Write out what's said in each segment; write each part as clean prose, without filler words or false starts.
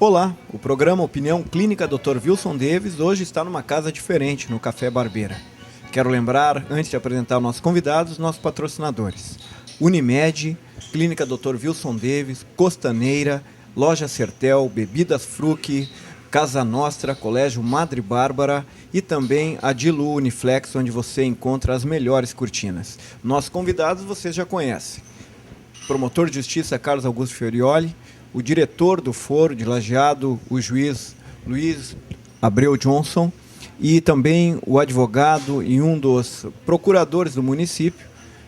Olá, o programa Opinião Clínica Dr. Wilson Davis hoje está numa casa diferente, no Café Barbeira. Quero lembrar, antes de apresentar os nossos convidados, os nossos patrocinadores. Unimed, Clínica Dr. Wilson Davis, Costaneira, Loja Sertel, Bebidas Fruc, Casa Nostra, Colégio Madre Bárbara e também a Dilu Uniflex, onde você encontra as melhores cortinas. Nossos convidados vocês já conhecem. Promotor de Justiça Carlos Augusto Fiorioli, o diretor do Foro de Lajeado, o juiz Luiz Abreu Johnson, e também o advogado e um dos procuradores do município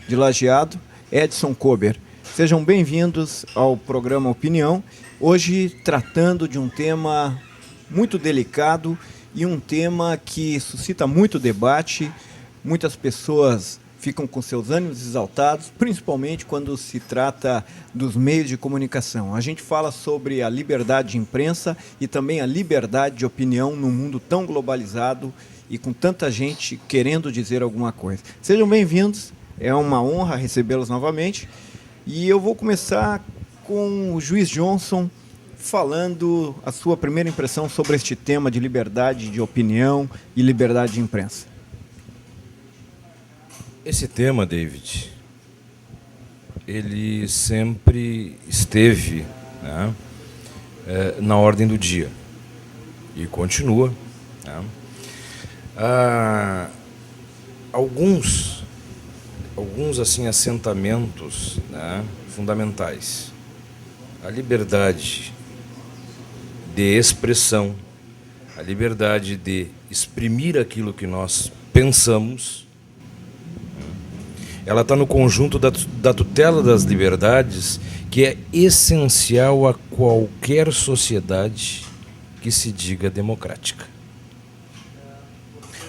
de Lajeado, Edson Kober. Sejam bem-vindos ao programa Opinião, hoje tratando de um tema muito delicado e um tema que suscita muito debate. Muitas pessoas ficam com seus ânimos exaltados, principalmente quando se trata dos meios de comunicação. A gente fala sobre a liberdade de imprensa e também a liberdade de opinião num mundo tão globalizado e com tanta gente querendo dizer alguma coisa. Sejam bem-vindos, é uma honra recebê-los novamente. E eu vou começar com o juiz Johnson falando a sua primeira impressão sobre este tema de liberdade de opinião e liberdade de imprensa. Esse tema, David, ele sempre esteve, né, na ordem do dia e continua. Né. Alguns assim, assentamentos, né, fundamentais. A liberdade de expressão, a liberdade de exprimir aquilo que nós pensamos, ela está no conjunto da tutela das liberdades, que é essencial a qualquer sociedade que se diga democrática.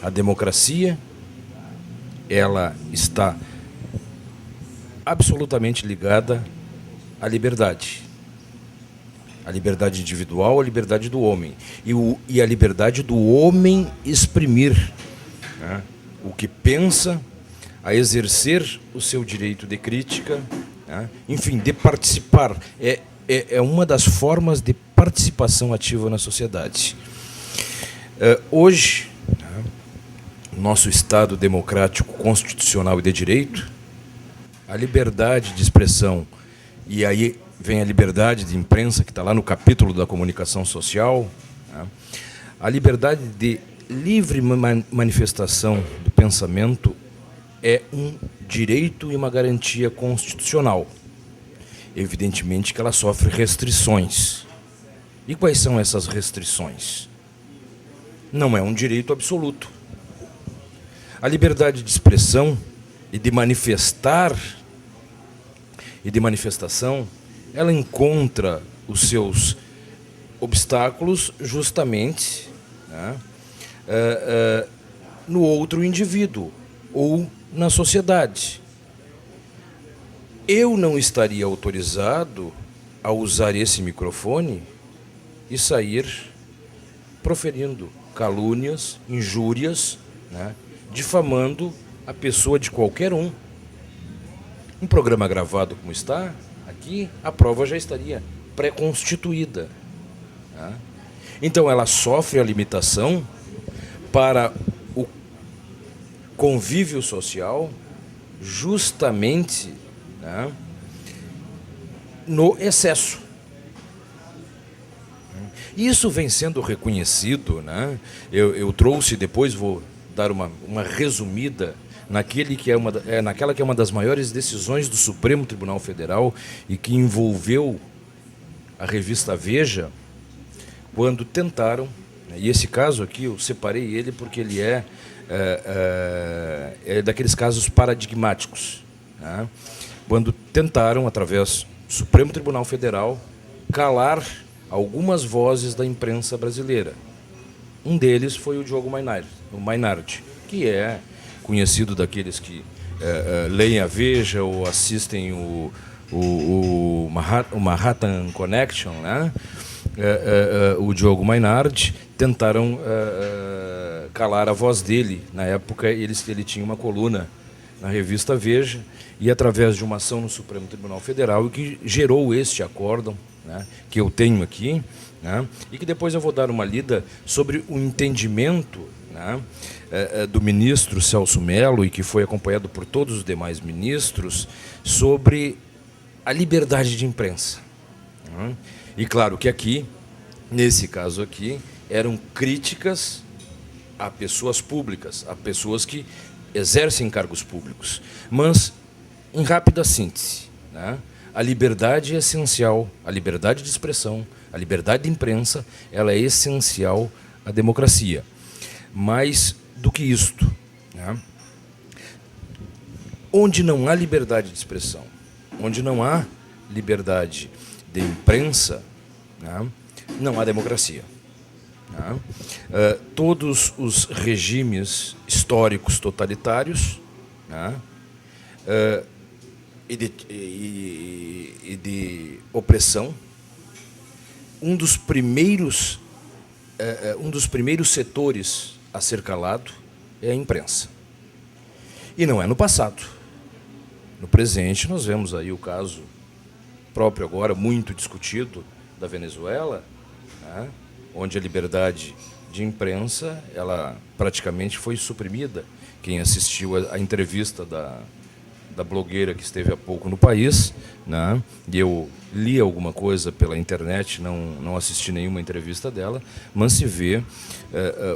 A democracia, ela está absolutamente ligada à liberdade. A liberdade individual, a liberdade do homem. E a liberdade do homem exprimir, né, o que pensa, a exercer o seu direito de crítica, né? Enfim, de participar. É uma das formas de participação ativa na sociedade. Hoje, né, nosso Estado democrático, constitucional e de direito, a liberdade de expressão, e aí vem a liberdade de imprensa, que está lá no capítulo da comunicação social, né? A liberdade de livre manifestação do pensamento é um direito e uma garantia constitucional. Evidentemente que ela sofre restrições. E quais são essas restrições? Não é um direito absoluto. A liberdade de expressão e de manifestar e de manifestação, ela encontra os seus obstáculos justamente, né, no outro indivíduo ou na sociedade. Eu não estaria autorizado a usar esse microfone e sair proferindo calúnias, injúrias, né, difamando a pessoa de qualquer um. Um programa gravado como está aqui, a prova já estaria pré-constituída. Né? Então ela sofre a limitação para convívio social, justamente, né, no excesso. Isso vem sendo reconhecido, né? Eu trouxe, depois vou dar uma resumida naquela que é uma das maiores decisões do Supremo Tribunal Federal e que envolveu a revista Veja, quando tentaram, e esse caso aqui eu separei ele porque ele é daqueles casos paradigmáticos, né? Quando tentaram, através do Supremo Tribunal Federal, calar algumas vozes da imprensa brasileira. Um deles foi o Diogo Mainardi, que é conhecido daqueles que leem a Veja ou assistem o Manhattan Connection, né? O Diogo Mainardi, tentaram calar a voz dele. Na época, ele tinha uma coluna na revista Veja, e através de uma ação no Supremo Tribunal Federal, que gerou este acórdão, né, que eu tenho aqui, né? E que depois eu vou dar uma lida sobre o entendimento, né, do ministro Celso Mello, e que foi acompanhado por todos os demais ministros, sobre a liberdade de imprensa. Né? E claro que aqui, nesse caso aqui, eram críticas a pessoas públicas, a pessoas que exercem cargos públicos. Mas, em rápida síntese, né, a liberdade é essencial, a liberdade de expressão, a liberdade de imprensa, ela é essencial à democracia. Mais do que isto, né, onde não há liberdade de expressão, onde não há liberdade de imprensa, né, não há democracia. Né? Todos os regimes históricos totalitários, né, e de opressão, um dos primeiros setores a ser calado é a imprensa. E não é no passado. No presente, nós vemos aí o caso próprio agora, muito discutido, da Venezuela, né, onde a liberdade de imprensa ela praticamente foi suprimida. Quem assistiu a entrevista da blogueira que esteve há pouco no país, né, e eu li alguma coisa pela internet, não assisti nenhuma entrevista dela, mas se vê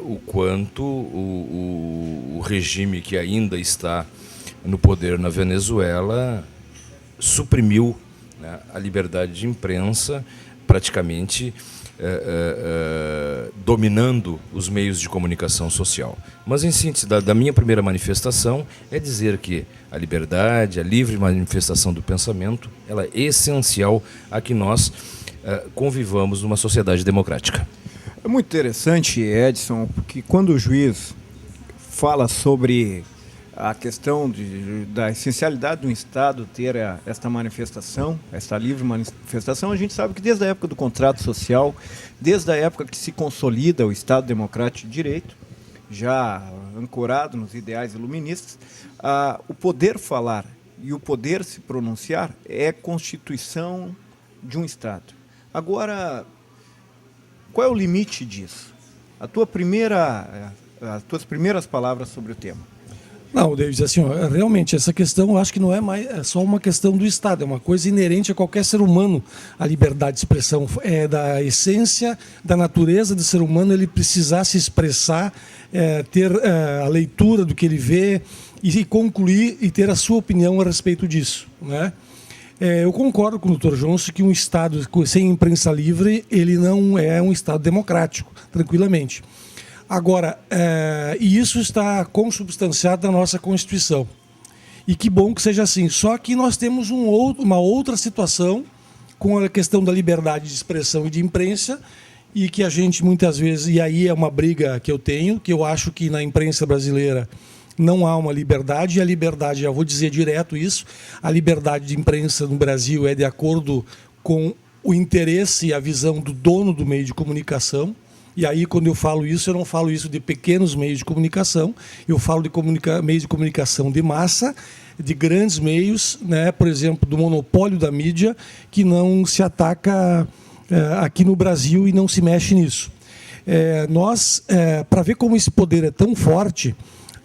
o quanto o regime que ainda está no poder na Venezuela suprimiu, né, a liberdade de imprensa, praticamente dominando os meios de comunicação social. Mas, em síntese, da minha primeira manifestação, é dizer que a liberdade, a livre manifestação do pensamento, ela é essencial a que nós convivamos numa sociedade democrática. É muito interessante, Edson, porque quando o juiz fala sobre a questão da essencialidade de um Estado ter esta manifestação, esta livre manifestação, a gente sabe que desde a época do contrato social, desde a época que se consolida o Estado Democrático de Direito, já ancorado nos ideais iluministas, o poder falar e o poder se pronunciar é constituição de um Estado. Agora, qual é o limite disso? As tuas primeiras palavras sobre o tema. Não, David, assim, ó, realmente essa questão eu acho que não é só uma questão do Estado, é uma coisa inerente a qualquer ser humano, a liberdade de expressão. É da essência, da natureza do ser humano ele precisar se expressar, ter a leitura do que ele vê e concluir e ter a sua opinião a respeito disso, né? Eu concordo com o Dr. Johnson que um Estado sem imprensa livre ele não é um Estado democrático, tranquilamente. Agora, e isso está consubstanciado na nossa Constituição. E que bom que seja assim. Só que nós temos uma outra situação com a questão da liberdade de expressão e de imprensa, e que a gente muitas vezes, e aí é uma briga que eu tenho, que eu acho que na imprensa brasileira não há uma liberdade, e a liberdade, eu vou dizer direto isso, a liberdade de imprensa no Brasil é de acordo com o interesse e a visão do dono do meio de comunicação. E aí, quando eu falo isso, eu não falo isso de pequenos meios de comunicação, eu falo de meios de comunicação de massa, de grandes meios, né? Por exemplo, do monopólio da mídia, que não se ataca aqui no Brasil e não se mexe nisso. Para ver como esse poder é tão forte,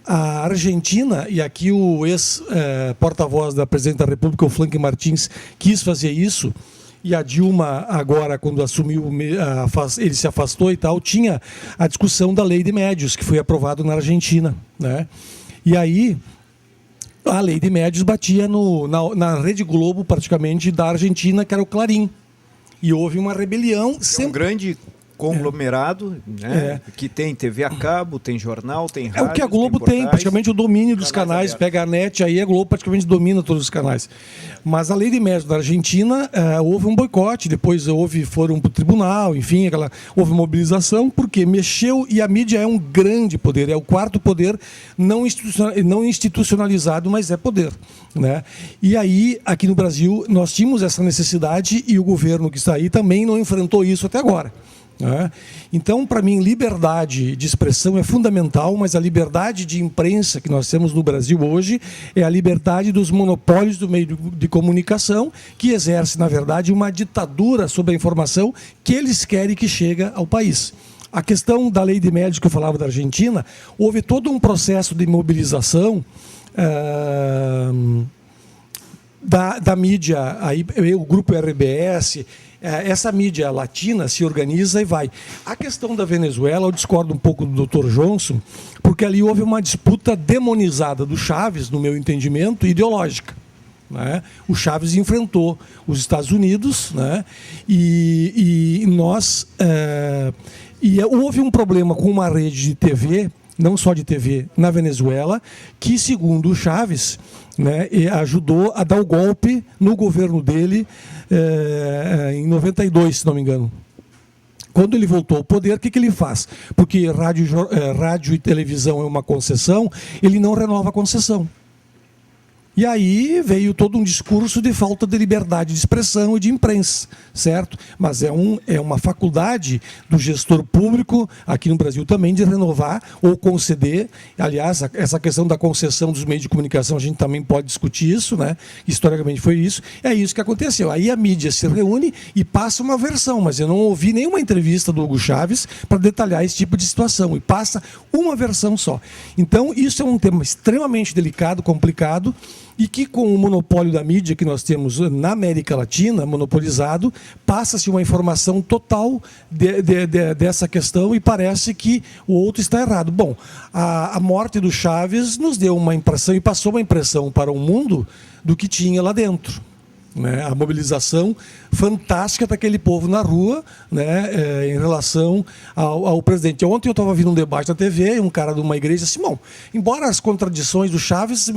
a Argentina, e aqui o ex-porta-voz da Presidente da República, o Franklin Martins, quis fazer isso, e a Dilma, agora, quando assumiu, ele se afastou e tal, tinha a discussão da lei de médios, que foi aprovada na Argentina, né? E aí, a lei de médios batia na Rede Globo, praticamente, da Argentina, que era o Clarim. E houve uma rebelião. É um grande conglomerado, né? Que tem TV a cabo, tem jornal, tem rádio. É o que a Globo tem, praticamente o domínio dos canais. Pega a net, aí a Globo praticamente domina todos os canais. Mas a lei de médios da Argentina, houve um boicote, depois foram para o tribunal, enfim, houve mobilização, porque mexeu, e a mídia é um grande poder, é o quarto poder não institucionalizado, mas é poder, né? E aí, aqui no Brasil, nós tínhamos essa necessidade, e o governo que está aí também não enfrentou isso até agora. né? Então, para mim, liberdade de expressão é fundamental, mas a liberdade de imprensa que nós temos no Brasil hoje é a liberdade dos monopólios do meio de comunicação, que exerce, na verdade, uma ditadura sobre a informação que eles querem que chegue ao país. A questão da lei de médios que eu falava da Argentina, houve todo um processo de mobilização da mídia, aí, o grupo RBS, essa mídia latina se organiza e vai. A questão da Venezuela, eu discordo um pouco do Dr. Johnson, porque ali houve uma disputa demonizada do Chaves, no meu entendimento, ideológica. Né? O Chaves enfrentou os Estados Unidos, né? E nós... houve um problema com uma rede de TV, não só de TV, na Venezuela, que, segundo o Chaves, né, ajudou a dar o golpe no governo dele em 92, se não me engano. Quando ele voltou ao poder, o que ele faz? Porque rádio e televisão é uma concessão, ele não renova a concessão. E aí veio todo um discurso de falta de liberdade de expressão e de imprensa, certo? Mas é uma faculdade do gestor público, aqui no Brasil também, de renovar ou conceder. Aliás, essa questão da concessão dos meios de comunicação, a gente também pode discutir isso, né? Historicamente foi isso. É isso que aconteceu. Aí a mídia se reúne e passa uma versão, mas eu não ouvi nenhuma entrevista do Hugo Chávez para detalhar esse tipo de situação. E passa uma versão só. Então, isso é um tema extremamente delicado, complicado, e que, com o monopólio da mídia que nós temos na América Latina, monopolizado, passa-se uma informação total dessa questão e parece que o outro está errado. Bom, a morte do Chaves nos deu uma impressão e passou uma impressão para o mundo do que tinha lá dentro. Né, a mobilização fantástica daquele povo na rua, né, em relação ao presidente. Ontem eu estava vendo um debate na TV, um cara de uma igreja disse: Simão, embora as contradições do Chaves,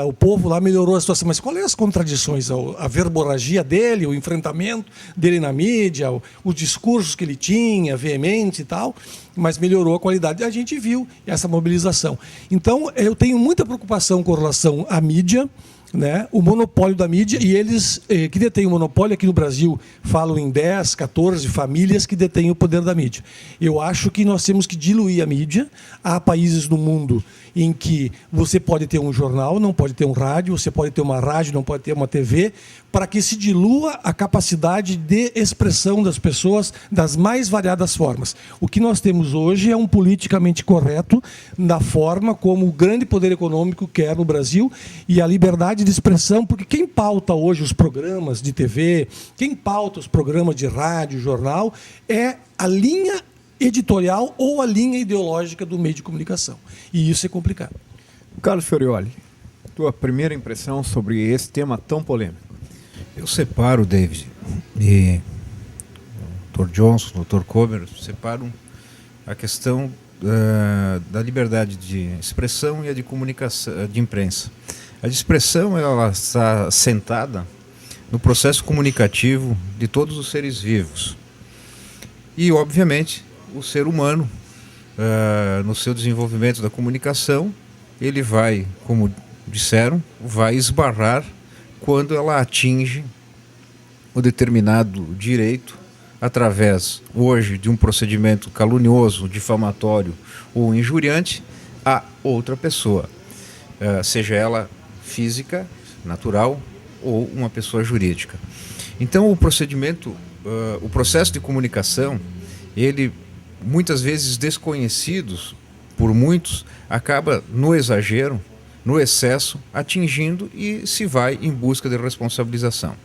o povo lá melhorou a situação, mas quais são as contradições? A verborragia dele, o enfrentamento dele na mídia, os discursos que ele tinha, veemente e tal, mas melhorou a qualidade. A gente viu essa mobilização. Então, eu tenho muita preocupação com relação à mídia, né, o monopólio da mídia, e eles que detêm o monopólio aqui no Brasil falam em 10, 14 famílias que detêm o poder da mídia. Eu acho que nós temos que diluir a mídia. Há países no mundo em que você pode ter um jornal, não pode ter um rádio, você pode ter uma rádio, não pode ter uma TV, para que se dilua a capacidade de expressão das pessoas das mais variadas formas. O que nós temos hoje é um politicamente correto na forma como o grande poder econômico quer no Brasil, e a liberdade de expressão, porque quem pauta hoje os programas de TV, quem pauta os programas de rádio, jornal, é a linha editorial ou a linha ideológica do meio de comunicação. E isso é complicado. Carlos Fiorioli, tua primeira impressão sobre esse tema tão polêmico? Eu separo, David, e o Dr. Johnson, o Dr. Comer, separam a questão da liberdade de expressão e a de comunicação, de imprensa. A de expressão, ela está assentada no processo comunicativo de todos os seres vivos. E, obviamente, o ser humano, no seu desenvolvimento da comunicação, ele vai, como disseram, vai esbarrar quando ela atinge o determinado direito através, hoje, de um procedimento calunioso, difamatório ou injuriante a outra pessoa, seja ela física, natural ou uma pessoa jurídica. Então, o processo de comunicação, ele, muitas vezes desconhecidos por muitos, acaba no exagero, no excesso, atingindo e se vai em busca de responsabilização.